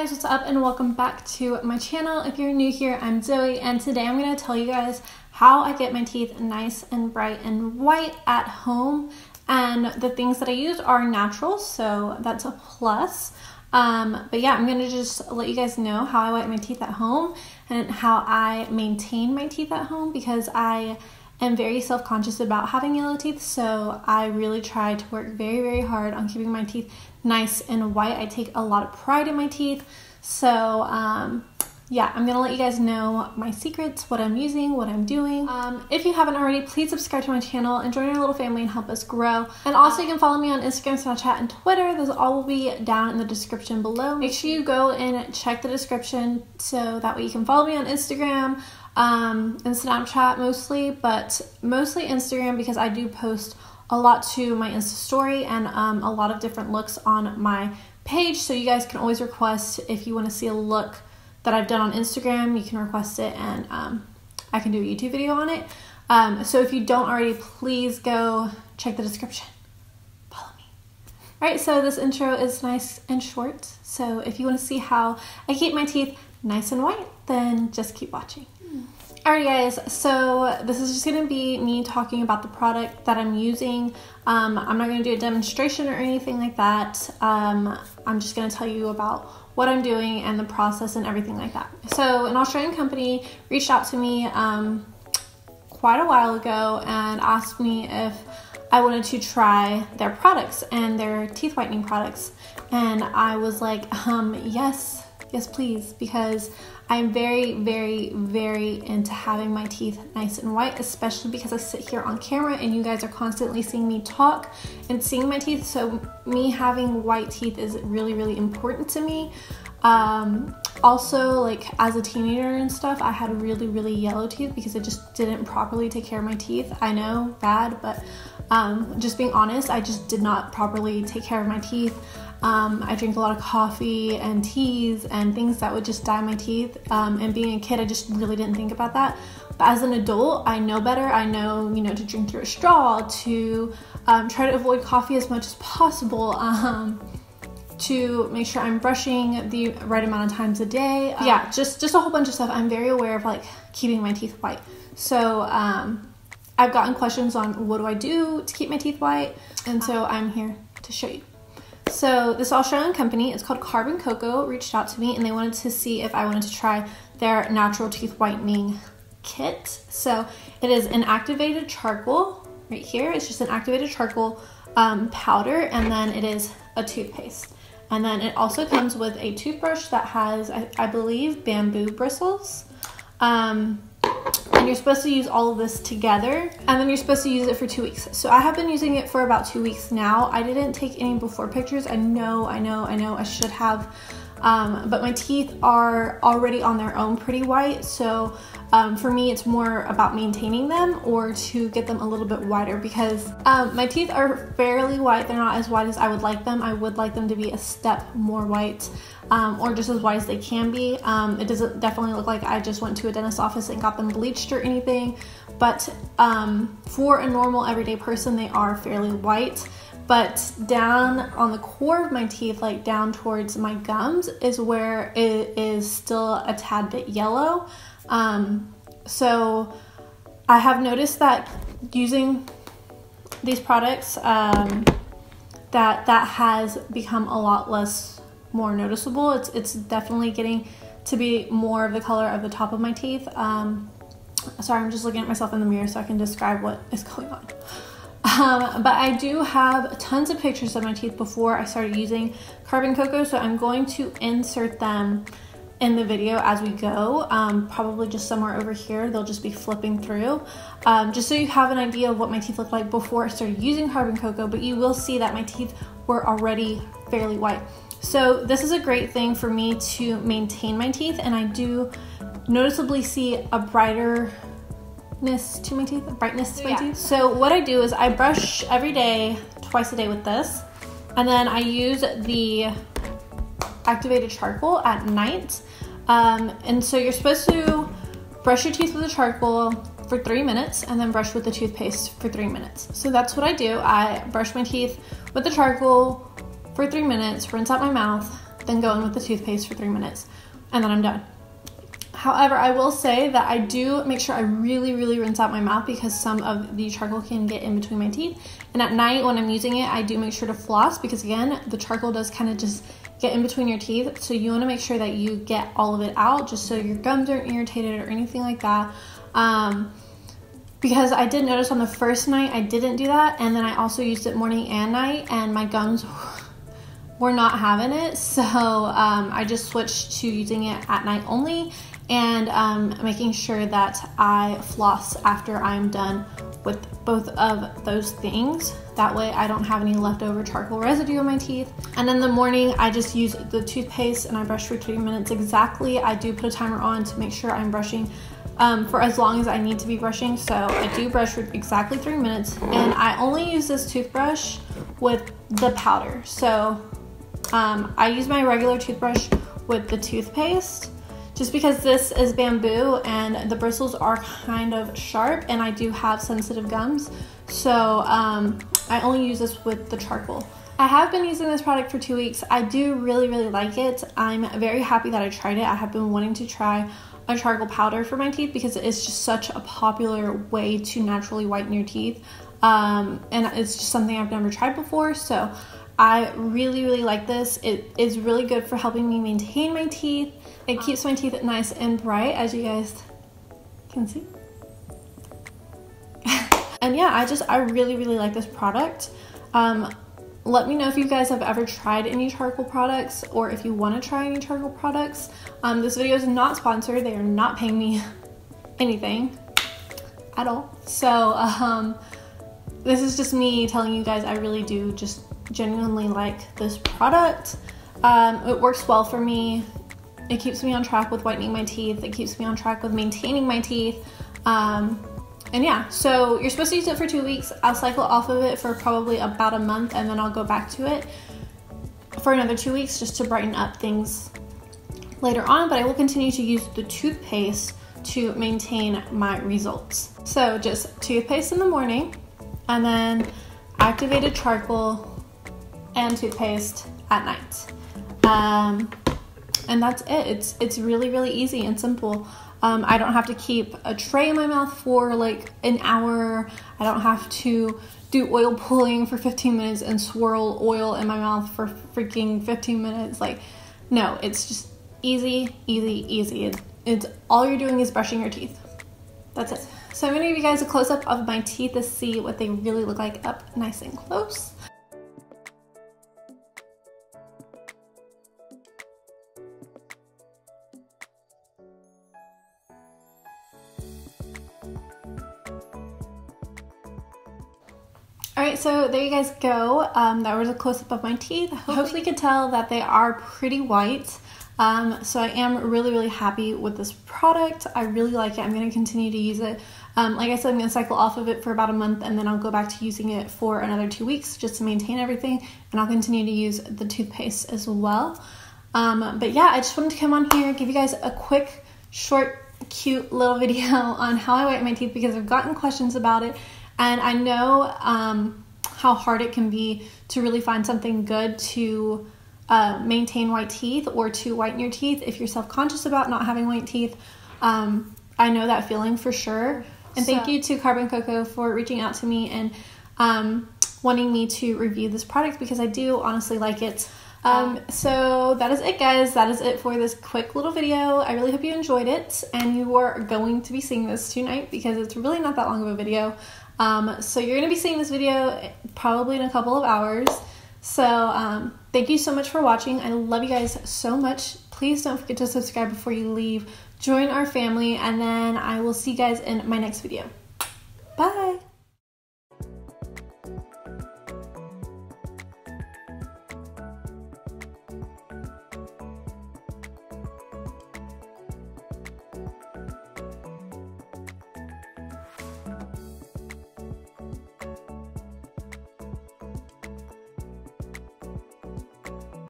guys, what's up and welcome back to my channel. If you're new here, I'm Zoe and today I'm going to tell you guys how I get my teeth nice and bright and white at home. And the things that I use are natural, so that's a plus. But yeah, I'm going to just let you guys know how I whiten my teeth at home and how I maintain my teeth at home, because I am very self-conscious about having yellow teeth, so I really try to work very hard on keeping my teeth nice and white. I take a lot of pride in my teeth, so yeah, I'm gonna let you guys know my secrets, what I'm using, what I'm doing. If you haven't already, please subscribe to my channel and join our little family and help us grow. And also you can follow me on Instagram, Snapchat, and Twitter. Those all will be down in the description below. Make sure you go and check the description so that way you can follow me on Instagram and Snapchat mostly, but mostly Instagram because I do post a lot to my Insta story and a lot of different looks on my page, so you guys can always request if you want to see a look that I've done on Instagram. You can request it and I can do a YouTube video on it. So if you don't already, please go check the description. Follow me. Alright, so this intro is nice and short, so if you want to see how I keep my teeth nice and white, then just keep watching. Alright guys, so this is just going to be me talking about the product that I'm using. I'm not going to do a demonstration or anything like that. I'm just going to tell you about what I'm doing and the process and everything like that. So an Australian company reached out to me quite a while ago and asked me if I wanted to try their products and their teeth whitening products. And I was like, yes please, because I'm very into having my teeth nice and white, especially because I sit here on camera and you guys are constantly seeing me talk and seeing my teeth, so me having white teeth is really important to me. Also, like as a teenager and stuff, I had really yellow teeth because I just didn't properly take care of my teeth. I know, bad, but just being honest, I just did not properly take care of my teeth. I drink a lot of coffee and teas and things that would just dye my teeth, and being a kid I just really didn't think about that. But as an adult, I know better. I know, to drink through a straw, to try to avoid coffee as much as possible, to make sure I'm brushing the right amount of times a day. Yeah, just a whole bunch of stuff. I'm very aware of like keeping my teeth white. So I've gotten questions on what do I do to keep my teeth white, and so I'm here to show you. So this Australian company, it's called Coco, reached out to me and they wanted to see if I wanted to try their natural teeth whitening kit. So it is an activated charcoal right here. It's just an activated charcoal powder, and then it is a toothpaste. And then it also comes with a toothbrush that has, I believe, bamboo bristles. And you're supposed to use all of this together, and then you're supposed to use it for 2 weeks. So I have been using it for about 2 weeks now. I didn't take any before pictures. I know I should have, but my teeth are already on their own pretty white, so for me it's more about maintaining them or to get them a little bit whiter, because my teeth are fairly white. They're not as white as I would like them. I would like them to be a step more white, or just as white as they can be. It doesn't definitely look like I just went to a dentist office and got them bleached or anything, but for a normal everyday person they are fairly white. But down on the core of my teeth, like down towards my gums, is where it is still a tad bit yellow. So I have noticed that using these products, that has become a lot more noticeable. It's definitely getting to be more of the color of the top of my teeth. Sorry, I'm just looking at myself in the mirror so I can describe what is going on. But I do have tons of pictures of my teeth before I started using Coco, so I'm going to insert them in the video as we go, probably just somewhere over here. They'll just be flipping through, just so you have an idea of what my teeth look like before I started using Coco, but you will see that my teeth were already fairly white. So this is a great thing for me to maintain my teeth, and I do noticeably see a brightness to my teeth. So what I do is I brush every day, twice a day with this, and then I use the activated charcoal at night. And so you're supposed to brush your teeth with the charcoal for 3 minutes and then brush with the toothpaste for 3 minutes. So that's what I do. I brush my teeth with the charcoal for 3 minutes, rinse out my mouth, then go in with the toothpaste for 3 minutes, and then I'm done. However, I will say that I do make sure I really rinse out my mouth because some of the charcoal can get in between my teeth. And at night when I'm using it, I do make sure to floss because again, the charcoal does kind of just get in between your teeth. So you want to make sure that you get all of it out just so your gums aren't irritated or anything like that. Because I did notice on the first night I didn't do that, and then I also used it morning and night, and my gums were not having it. So I just switched to using it at night only, and making sure that I floss after I'm done with both of those things. That way I don't have any leftover charcoal residue on my teeth. And in the morning, I just use the toothpaste and I brush for 3 minutes exactly. I do put a timer on to make sure I'm brushing for as long as I need to be brushing. So I do brush for exactly 3 minutes, and I only use this toothbrush with the powder. So I use my regular toothbrush with the toothpaste just because this is bamboo and the bristles are kind of sharp and I do have sensitive gums. So I only use this with the charcoal. I have been using this product for 2 weeks. I do really like it. I'm very happy that I tried it. I have been wanting to try a charcoal powder for my teeth because it's just such a popular way to naturally whiten your teeth. And it's just something I've never tried before. So I really like this. It is really good for helping me maintain my teeth. It keeps my teeth nice and bright, as you guys can see. And yeah, I really like this product. Let me know if you guys have ever tried any charcoal products or if you want to try any charcoal products. This video is not sponsored. They are not paying me anything at all. So this is just me telling you guys I really do just genuinely like this product. It works well for me. It keeps me on track with whitening my teeth. It keeps me on track with maintaining my teeth. And yeah, so you're supposed to use it for 2 weeks. I'll cycle off of it for probably about a month, and then I'll go back to it for another 2 weeks just to brighten up things later on. But I will continue to use the toothpaste to maintain my results. So just toothpaste in the morning, and then activated charcoal and toothpaste at night. And that's it. It's really easy and simple. I don't have to keep a tray in my mouth for like an hour. I don't have to do oil pulling for 15 minutes and swirl oil in my mouth for freaking 15 minutes. Like, no, it's just easy. It's all you're doing is brushing your teeth. That's it. So I'm gonna give you guys a close-up of my teeth to see what they really look like up nice and close. Alright, so there you guys go. That was a close-up of my teeth. Hopefully you can tell that they are pretty white. So I am really happy with this product. I really like it. I'm going to continue to use it. Like I said, I'm going to cycle off of it for about a month, and then I'll go back to using it for another 2 weeks just to maintain everything, and I'll continue to use the toothpaste as well. But yeah, I just wanted to come on here, give you guys a quick, short, cute little video on how I whiten my teeth because I've gotten questions about it. And I know how hard it can be to really find something good to maintain white teeth or to whiten your teeth if you're self-conscious about not having white teeth. I know that feeling for sure. And thank you to Coco for reaching out to me and wanting me to review this product because I do honestly like it. So that is it, guys. That is it for this quick little video. I really hope you enjoyed it, and you are going to be seeing this tonight because it's really not that long of a video. So you're going to be seeing this video probably in a couple of hours. So thank you so much for watching. I love you guys so much. Please don't forget to subscribe before you leave. Join our family, and then I will see you guys in my next video. Bye!